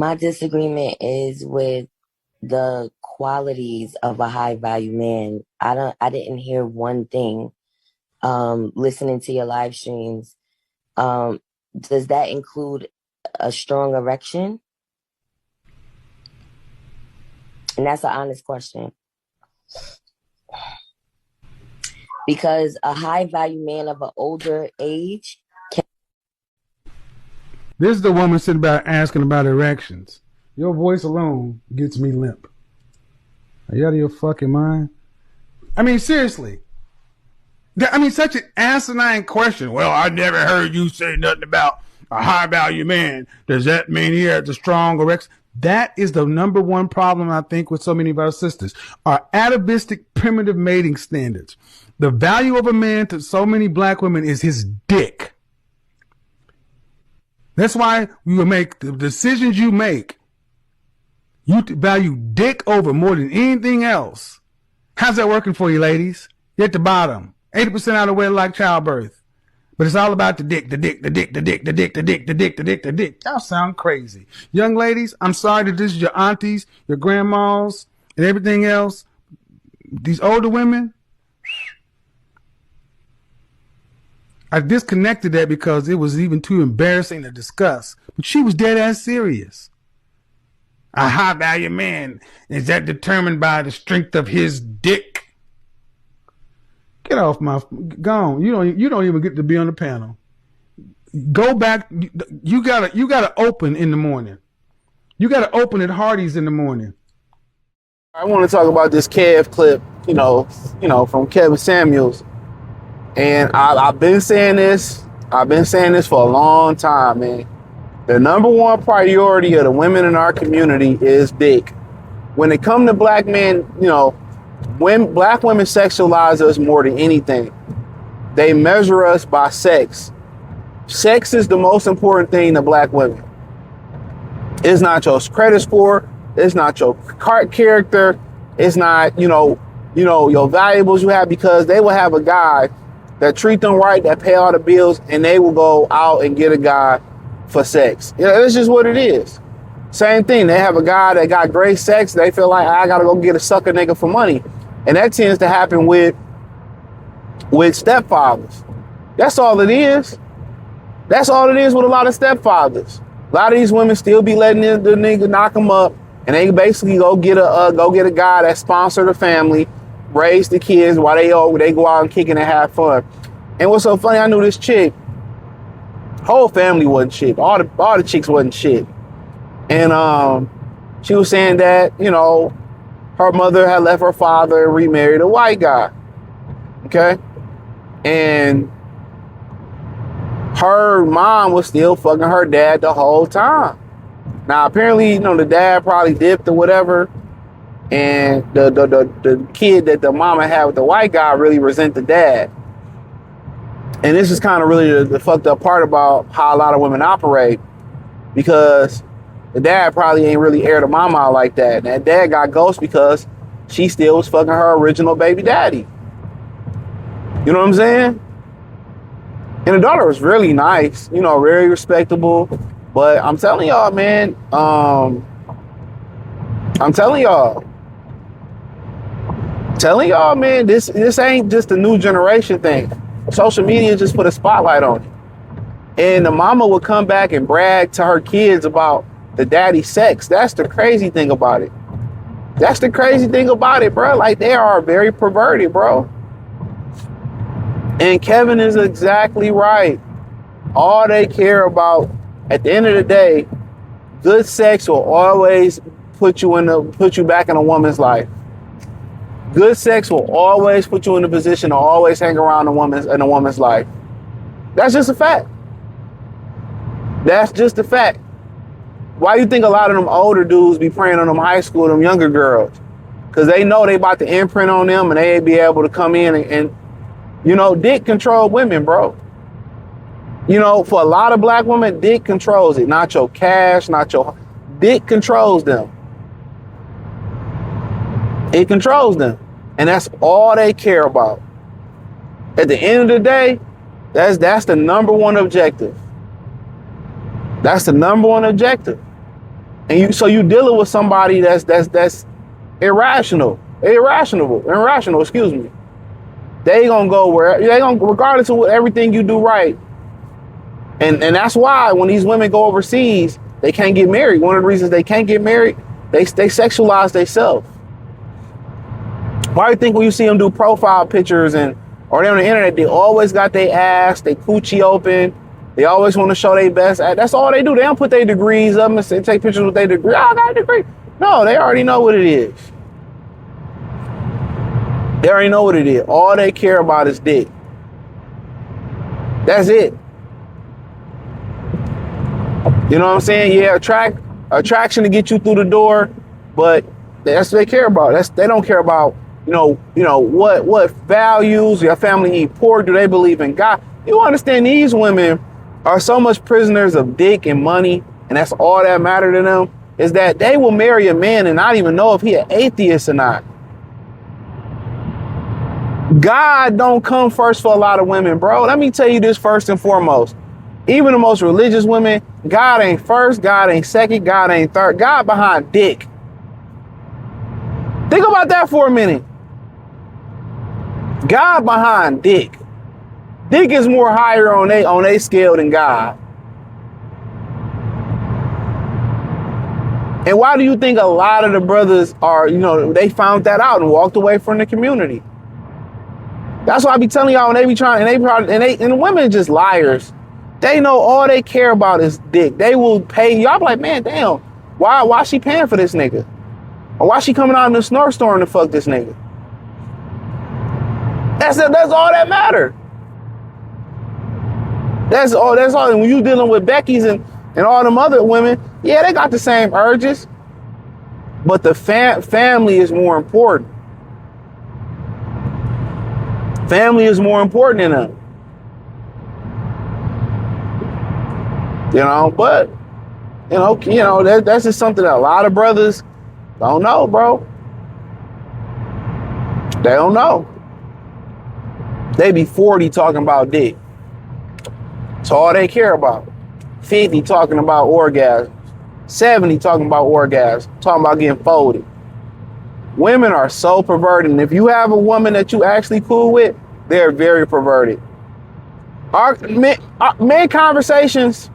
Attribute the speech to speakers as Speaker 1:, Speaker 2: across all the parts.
Speaker 1: My disagreement is with the qualities of a high value man. I didn't hear one thing listening to your live streams. Um does that include a strong erection? And that's an honest question. Because a high value man of an older age can.
Speaker 2: This is the woman sitting back asking about erections. Your voice alone gets me limp. Are you out of your fucking mind? I mean, seriously. I mean, such an asinine question. Well, I never heard you say nothing about a high value man. Does that mean he has a strong erection? That is the number one problem, I think, with so many of our sisters. Our atavistic, primitive mating standards. The value of a man to so many black women is his dick. That's why we will make the decisions you make. You value dick over more than anything else. How's that working for you, ladies? You're at the bottom. 80% out of wedlock childbirth. But it's all about the dick, the dick, the dick, the dick, the dick, the dick, the dick, the dick, the dick. Y'all sound crazy. Young ladies, I'm sorry that this is your aunties, your grandmas, and everything else. These older women, I disconnected that because it was even too embarrassing to discuss. But she was dead ass serious. A high value man, is that determined by the strength of his dick? Get off my, go on. You don't even get to be on the panel. Go back. You gotta open in the morning. You gotta open at Hardee's in the morning.
Speaker 3: I want to talk about this Kev clip, from Kevin Samuels. And I've been saying this. I've been saying this for a long time, man. The number one priority of the women in our community is dick. When it comes to black men, when black women sexualize us more than anything, they measure us by sex. Sex is the most important thing to black women. It's not your credit score. It's not your character. It's not, your valuables you have, because they will have a guy that treat them right, that pay all the bills, and they will go out and get a guy for sex. That's just what it is. Same thing. They have a guy that got great sex. They feel like, I gotta go get a sucker nigga for money. And that tends to happen with stepfathers. That's all it is. That's all it is with a lot of stepfathers. A lot of these women still be letting the nigga knock them up, and they basically go get a guy that sponsor the family, raise the kids while they go out and kick it and have fun. And what's so funny, I knew this chick, whole family wasn't shit. All the chicks wasn't shit. And she was saying that, her mother had left her father and remarried a white guy. Okay? And her mom was still fucking her dad the whole time. Now, apparently, the dad probably dipped or whatever. And the kid that the mama had with the white guy really resent the dad. And this is kind of really the fucked up part about how a lot of women operate, because the dad probably ain't really aired the mama out like that. And that dad got ghost because she still was fucking her original baby daddy. You know what I'm saying? And the daughter was really nice, very respectable. But I'm telling y'all, man, man, this ain't just a new generation thing. Social media just put a spotlight on it. And the mama would come back and brag to her kids about the daddy sex. That's the crazy thing about it. That's the crazy thing about it, bro. Like, they are very perverted, bro. And Kevin is exactly right. All they care about, at the end of the day, good sex will always put you back in a woman's life. Good sex will always put you in a position to always hang around in a woman's life. That's just a fact. That's just a fact. Why you think a lot of them older dudes be preying on them high school, them younger girls? Because they know they about to imprint on them, and they be able to come in and dick control women, bro. For a lot of black women, dick controls it. Not your cash, dick controls them. It controls them. And that's all they care about. At the end of the day, that's the number one objective. That's the number one objective. And you dealing with somebody that's irrational, excuse me. They gonna go where they gonna, regardless of what everything you do right. And that's why when these women go overseas, they can't get married. One of the reasons they can't get married, they sexualize themselves. Why do you think when you see them do profile pictures or they're on the internet, they always got their ass, they coochie open, they always want to show their best. That's all they do. They don't put their degrees up and take pictures with their degree. I got a degree. No, they already know what it is. They already know what it is. All they care about is dick. That's it. You know what I'm saying? Yeah, attraction to get you through the door, but that's what they care about. They don't care about, what values your family eat pork. Do they believe in God? You understand these women are so much prisoners of dick and money, and that's all that matter to them, is that they will marry a man and not even know if he an atheist or not. God don't come first for a lot of women, bro. Let me tell you this first and foremost. Even the most religious women, God ain't first, God ain't second, God ain't third. God behind dick. Think about that for a minute. God behind dick. Dick is more higher on they scale than God. And why do you think a lot of the brothers are, they found that out and walked away from the community? That's why I be telling y'all when they be trying, and the women just liars. They know all they care about is dick. They will pay y'all. Be like, man, damn, why she paying for this nigga? Or why she coming out in the snort store to fuck this nigga? That's all that matter. That's all. And when you dealing with Becky's and all them other women, yeah, they got the same urges, but the family is more important. Family is more important than them. But that's just something that a lot of brothers don't know, bro. They don't know. They be 40 talking about dick. That's all they care about. 50 talking about orgasms. 70 talking about orgasms. Talking about getting folded. Women are so perverted. And if you have a woman that you actually cool with, they're very perverted. Our men conversations,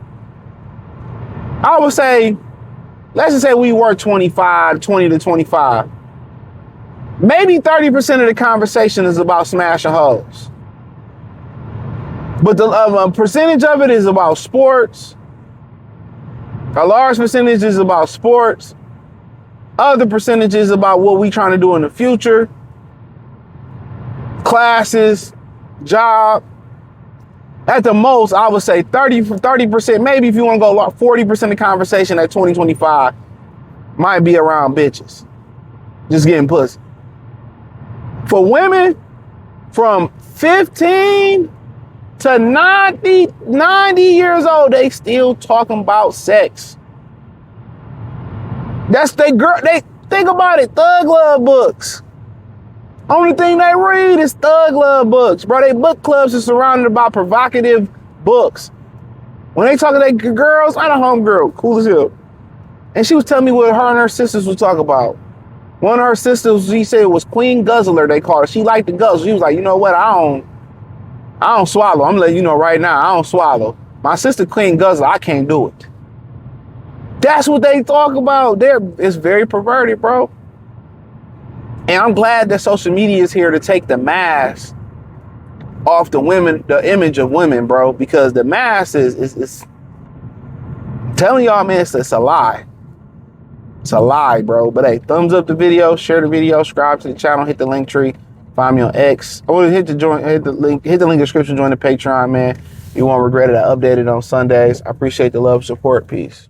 Speaker 3: I would say, let's just say we work 20 to 25. Maybe 30% of the conversation is about smashing hoes. But the percentage of it is about sports. A large percentage is about sports. Other percentages about what we trying to do in the future. Classes, job. At the most, I would say 30%, maybe if you want to go 40% of the conversation at 2025 might be around bitches. Just getting pussy. For women, from 15 to 90 years old, they still talking about sex. That's they think about it, thug love books. Only thing they read is thug love books, bro. They book clubs are surrounded by provocative books. When they talk to their girls, I had a homegirl, cool as hell. And she was telling me what her and her sisters would talk about. One of her sisters, she said, was Queen Guzzler, they called her. She liked to guzzle. She was like, you know what, I don't swallow. I'm letting you know right now, I don't swallow. My sister Queen Guzzler, I can't do it. That's what they talk about. It's very perverted, bro. And I'm glad that social media is here to take the mask off the women, the image of women, bro, because the mask is telling y'all, man, it's a lie. It's a lie, bro. But hey, thumbs up the video, share the video, subscribe to the channel, hit the link tree, find me on X. Or hit the link in the description, join the Patreon, man. You won't regret it. I update it on Sundays. I appreciate the love, support, peace.